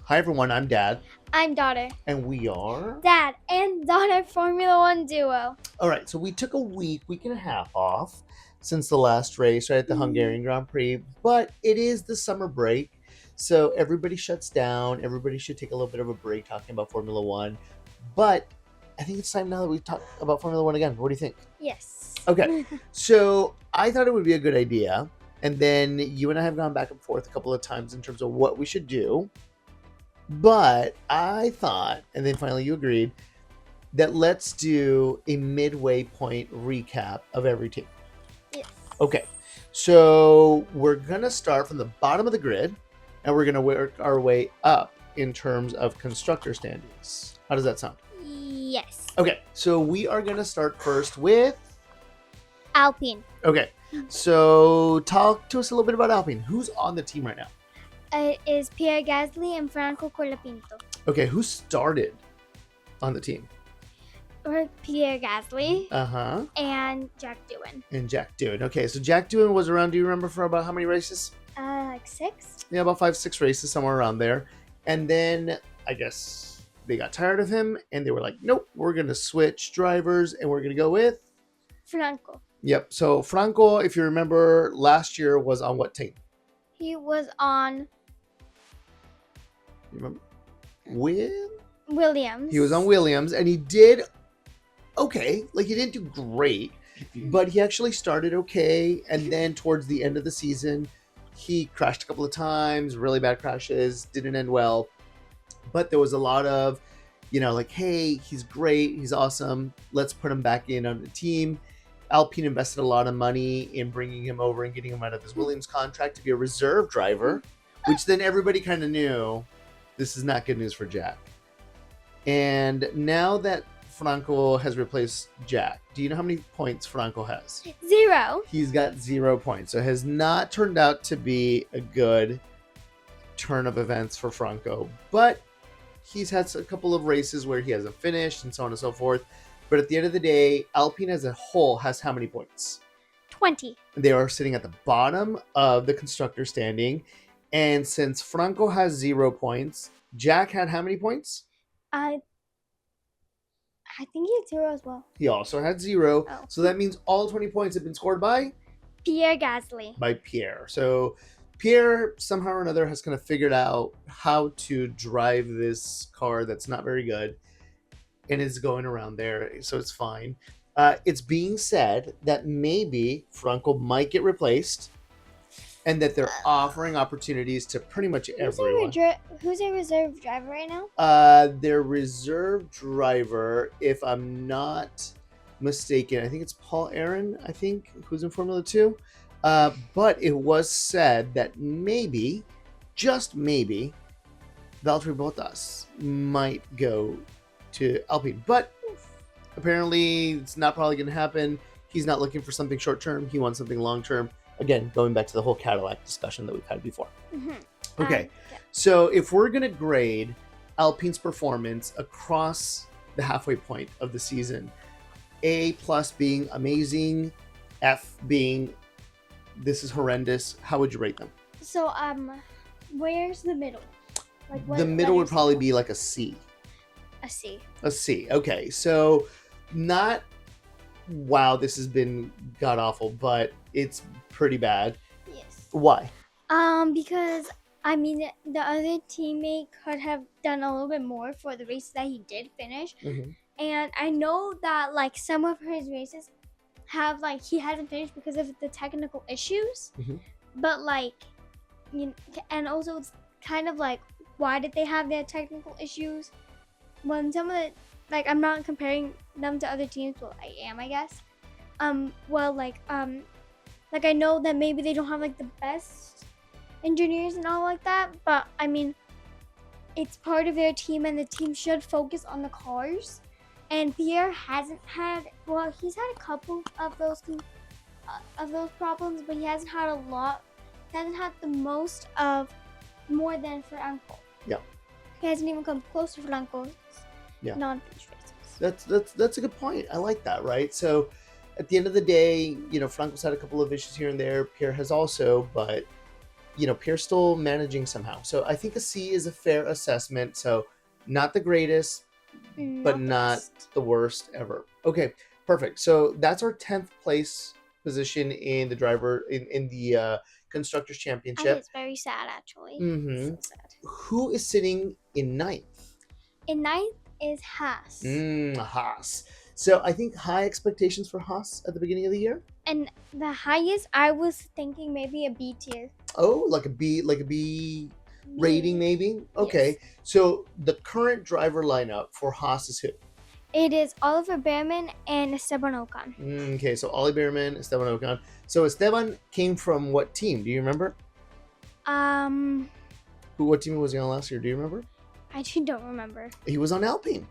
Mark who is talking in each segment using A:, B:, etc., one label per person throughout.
A: Hi everyone, I'm Dad,
B: I'm daughter.
A: and we are.
B: Dad and daughter Formula One duo.
A: All right, so we took a week and a half off since the last race, right at the Hungarian Grand Prix, but it is the summer break, so everybody shuts down. Everybody should take a little bit of a break talking about Formula One, but I think it's time now that we talk about Formula One again. What do you think?
B: Yes.
A: Okay, so I thought it would be a good idea, and then you and I have gone back and forth a couple of times in terms of what we should do. But I thought, and then finally you agreed, that let's do a midway point recap of every team.
B: Yes.
A: Okay, so we're going to start from the bottom of the grid, and we're going to work our way up in terms of constructor standings. How does that sound?
B: Yes.
A: Okay, so we are going to start first with.
B: Alpine.
A: Okay, so talk to us a little bit about Alpine. Who's on the team right now?
B: It is Pierre Gasly and Franco Colapinto.
A: Okay, who started on the team?
B: Or Pierre Gasly
A: Uh-huh.
B: and Jack Doohan.
A: And Jack Doohan. Okay, so Jack Doohan was around, do you remember, for about how many races?
B: Like 6?
A: Yeah, about 5-6 races, somewhere around there. And then I guess they got tired of him and they were like, nope, we're going to switch drivers and we're going to go with.
B: Franco.
A: Yep, so Franco, if you remember, last year was on what team?
B: He was on
A: You remember?
B: Williams.
A: He was on Williams and he did okay. Like, he didn't do great, but he actually started okay. And then towards the end of the season, he crashed a couple of times, really bad crashes, didn't end well. But there was a lot of, like, hey, he's great, he's awesome, let's put him back in on the team. Alpine invested a lot of money in bringing him over and getting him out of his Williams contract to be a reserve driver, which then everybody kind of knew this is not good news for Jack. And now that Franco has replaced Jack, do you know how many points Franco has?
B: 0.
A: He's got 0 points. So it has not turned out to be a good turn of events for Franco. But he's had a couple of races where he hasn't finished and so on and so forth. But at the end of the day, Alpine as a whole has how many points?
B: 20.
A: They are sitting at the bottom of the constructor standing. And since Franco has 0 points, Jack had how many points?
B: I think he had 0 as well.
A: He also had 0.
B: Oh.
A: So that means all 20 points have been scored by?
B: Pierre Gasly.
A: By Pierre. So Pierre, somehow or another, has kind of figured out how to drive this car that's not very good. And is going around there, so it's fine. It's being said that maybe Franco might get replaced, and that they're offering opportunities to pretty much everyone.
B: Who's a reserve driver right now?
A: Their reserve driver, if I'm not mistaken, I think it's Paul Aaron, I think, who's in Formula 2. But it was said that maybe, just maybe, Valtteri Bottas might go to Alpine. But apparently it's not probably going to happen. He's not looking for something short term. He wants something long term. Again, going back to the whole Cadillac discussion that we've had before.
B: Mm-hmm.
A: Okay,
B: Yeah.
A: So if we're going to grade Alpine's performance across the halfway point of the season, A+ being amazing, F being this is horrendous, how would you rate them?
B: So, where's the middle? Like,
A: The middle would probably be like a C.
B: A C.
A: A C. Okay, so not wow, this has been god awful, but it's pretty bad.
B: Yes.
A: Why?
B: Because the other teammate could have done a little bit more for the races that he did finish, and I know that like some of his races have he hasn't finished because of the technical issues, but and also it's kind of like, why did they have their technical issues? When some of the, I'm not comparing them to other teams, well, I am, I guess. I know that maybe they don't have the best engineers and all like that, but it's part of their team, and the team should focus on the cars. And Pierre hasn't had, he's had a couple of those problems, but he hasn't had a lot. He hasn't had the most of more than Franco.
A: Yeah.
B: He hasn't even come close to Franco's non-finished races.
A: That's a good point. I like that, right? So at the end of the day, Franco's had a couple of issues here and there. Pierre has also, but Pierre's still managing somehow. So I think a C is a fair assessment. So not the greatest, but
B: Not the
A: not
B: best.
A: the worst ever. Okay, perfect. So that's our 10th place position in the Constructors
B: And
A: Championship.
B: it's very sad, actually.
A: Mm-hmm.
B: So sad.
A: Who is sitting in ninth?
B: In ninth is Haas.
A: Haas. So I think high expectations for Haas at the beginning of the year.
B: And the highest, I was thinking maybe a B tier.
A: Oh, like a B rating maybe. Okay.
B: Yes.
A: So the current driver lineup for Haas is who?
B: It is Oliver Behrman and Esteban Ocon.
A: Okay, so Ollie Behrman, Esteban Ocon. So Esteban came from what team? Do you remember?
B: Um,
A: What team was he on last year? Do you remember?
B: I actually don't remember.
A: He was on Alpine.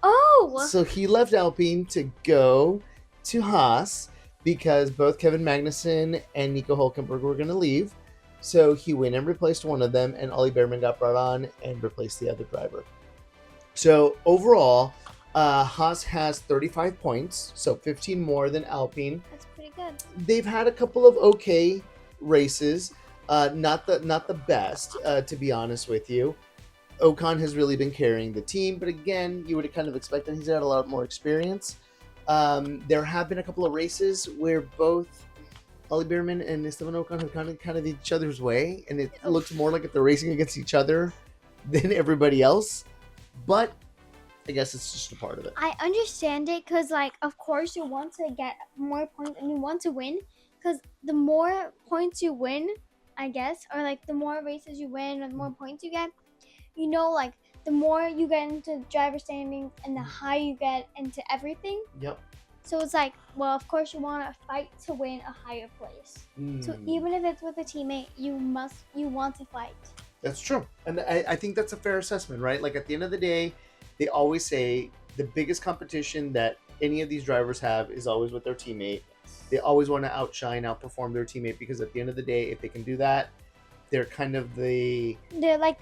B: Oh,
A: So he left Alpine to go to Haas because both Kevin Magnussen and Nico Hülkenberg were going to leave. So he went and replaced one of them, and Ollie Behrman got brought on and replaced the other driver. So overall, Haas has 35 points, so 15 more than Alpine.
B: that's pretty good.
A: They've had a couple of okay races, not the best, to be honest with you. Ocon has really been carrying the team, but again, you would kind of expect that he's had a lot more experience. There have been a couple of races where both Ollie Behrman and Esteban Ocon have kind of each other's way, and it looks more like if they're racing against each other than everybody else. But I guess it's just a part of it.
B: I understand it because, like, of course, you want to get more points and you want to win because the more points you win, I guess, or like the more races you win or the more points you get, like the more you get into driver standings and the higher you get into everything.
A: Yep.
B: So it's like, well, of course, you want to fight to win a higher place. So even if it's with a teammate, you want to fight.
A: That's true. And I think that's a fair assessment, right? Like at the end of the day, they always say the biggest competition that any of these drivers have is always with their teammate. They always want to outperform their teammate because at the end of the day, if they can do that, they're kind of they're
B: like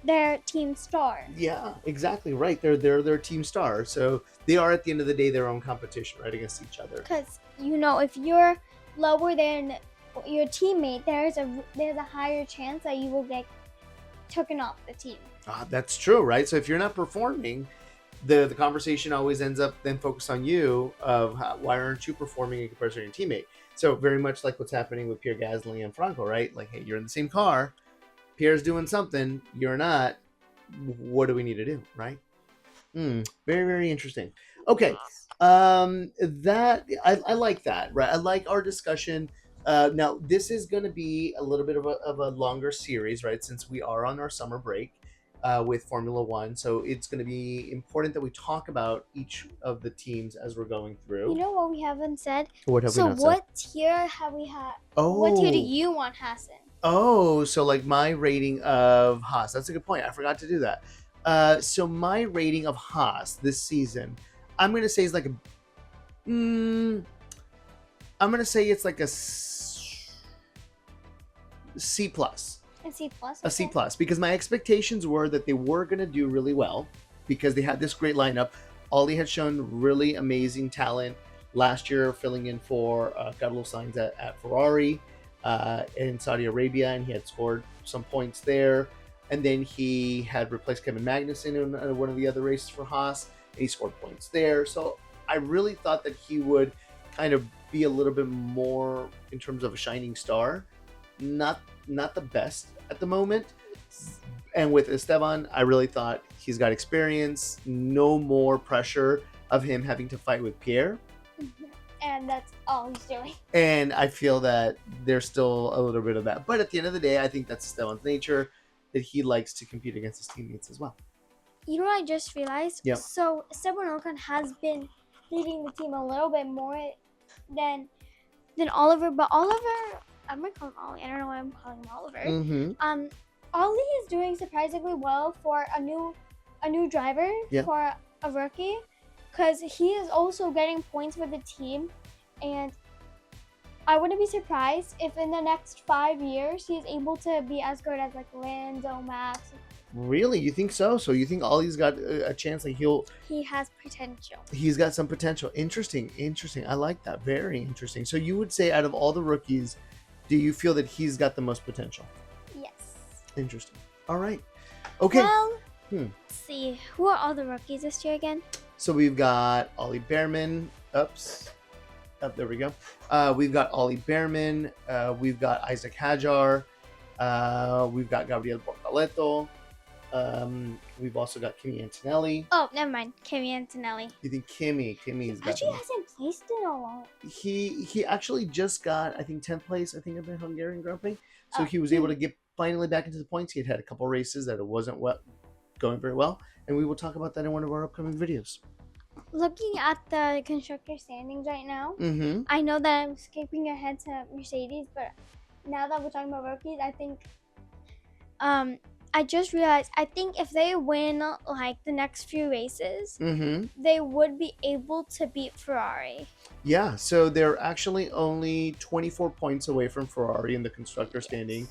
B: their team star.
A: Yeah, exactly right. They're their team star. So they are at the end of the day their own competition, right, against each other.
B: Because if you're lower than your teammate, there's a higher chance that you will get taken off the team.
A: That's true, right? So if you're not performing, the conversation always ends up then focused on you of why aren't you performing in comparison to your teammate? So very much like what's happening with Pierre Gasly and Franco, right? Like, hey, you're in the same car, Pierre's doing something, you're not. What do we need to do, right? Very, very interesting. Okay, that I like that, right? I like our discussion. Now this is going to be a little bit of a longer series, right? Since we are on our summer break with Formula One, so it's going to be important that we talk about each of the teams as we're going through.
B: You know what we haven't said?
A: What have we not said?
B: So what tier have we had?
A: Oh,
B: what tier do you want Haas in?
A: Oh, so like my rating of Haas. That's a good point. I forgot to do that. So my rating of Haas this season, I'm gonna say is like I'm gonna say it's like a C plus.
B: A C plus.
A: A C plus, because my expectations were that they were gonna do really well because they had this great lineup. Ollie had shown really amazing talent last year, filling in for Carlos Sainz at Ferrari in Saudi Arabia, and he had scored some points there. And then he had replaced Kevin Magnussen in one of the other races for Haas, and he scored points there. So I really thought that he would kind of be a little bit more in terms of a shining star. Not the best at the moment. And with Esteban, I really thought he's got experience, no more pressure of him having to fight with Pierre.
B: And that's all he's doing.
A: And I feel that there's still a little bit of that. But at the end of the day, I think that's Esteban's nature, that he likes to compete against his teammates as well.
B: You know what I just realized?
A: Yep.
B: So Esteban Ocon has been leading the team a little bit more than Oliver, but Oliver, I'm gonna call him Ollie. I don't know why I'm calling him Oliver.
A: Mm-hmm.
B: Ollie is doing surprisingly well for a new driver, for a rookie, because he is also getting points for the team, and I wouldn't be surprised if in the next 5 years he's able to be as good as like Lando, Max.
A: Really? You think so? So you think Ollie's got a chance? Like
B: he has potential.
A: He's got some potential. Interesting. I like that. Very interesting. So you would say out of all the rookies Do you feel that he's got the most potential?
B: Yes.
A: Interesting. All right. Okay.
B: Well,
A: Hmm.
B: let's see. Who are all the rookies this year again?
A: So we've got Ollie Behrman. Oops. Oh, there we go. We've got Ollie Behrman. We've got Isaac Hajar. We've got Gabriel Bortoleto. We've also got Kimi Antonelli.
B: Oh, never mind. Kimi Antonelli.
A: You think Kimmy's got
B: Actually hasn't placed in a long.
A: he actually just got, I think, 10th place, I think, at the Hungarian Grand Prix. So
B: Oh.
A: he was able to get finally back into the points. He had a couple races that it wasn't going very well, and we will talk about that in one of our upcoming videos.
B: Looking at the constructor standings right now,
A: Mm-hmm.
B: I know that I'm skipping ahead to Mercedes, but now that we're talking about rookies, I think I just realized I think if they win like the next few races,
A: Mm-hmm.
B: they would be able to beat Ferrari.
A: Yeah, so they're actually only 24 points away from Ferrari in the constructor standing.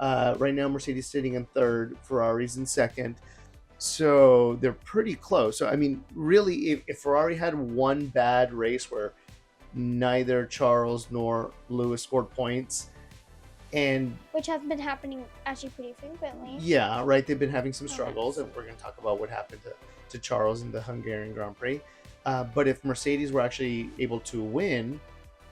A: Right now, Mercedes sitting in third, Ferrari's in second. So they're pretty close. So, I mean, really, if Ferrari had one bad race where neither Charles nor Lewis scored points, and
B: Which has been happening actually pretty frequently.
A: yeah, right, they've been having some struggles, and we're going to talk about what happened to Charles in the Hungarian Grand Prix. But if Mercedes were actually able to win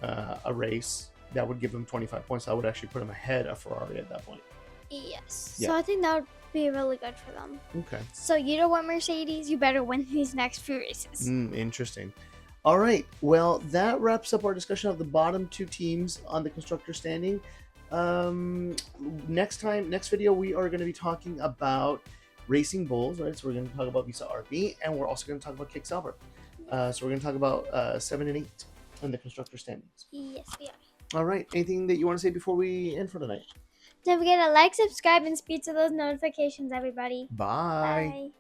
A: a race, that would give them 25 points. That would actually put them ahead of Ferrari at that point.
B: Yes.
A: Yeah.
B: So I think that would be really good for them.
A: Okay.
B: So you know what, Mercedes? You better win these next few races.
A: Interesting. All right. Well, that wraps up our discussion of the bottom two teams on the constructor standing. Next video, we are going to be talking about Racing Bulls, right? So we're going to talk about Visa RB, and we're also going to talk about Kick Sauber. So we're going to talk about 7 and 8 on the constructor standings.
B: Yes, we are.
A: All right. Anything that you want to say before we end for tonight?
B: Don't forget to like, subscribe, and speed to those notifications, everybody.
A: Bye.
B: Bye.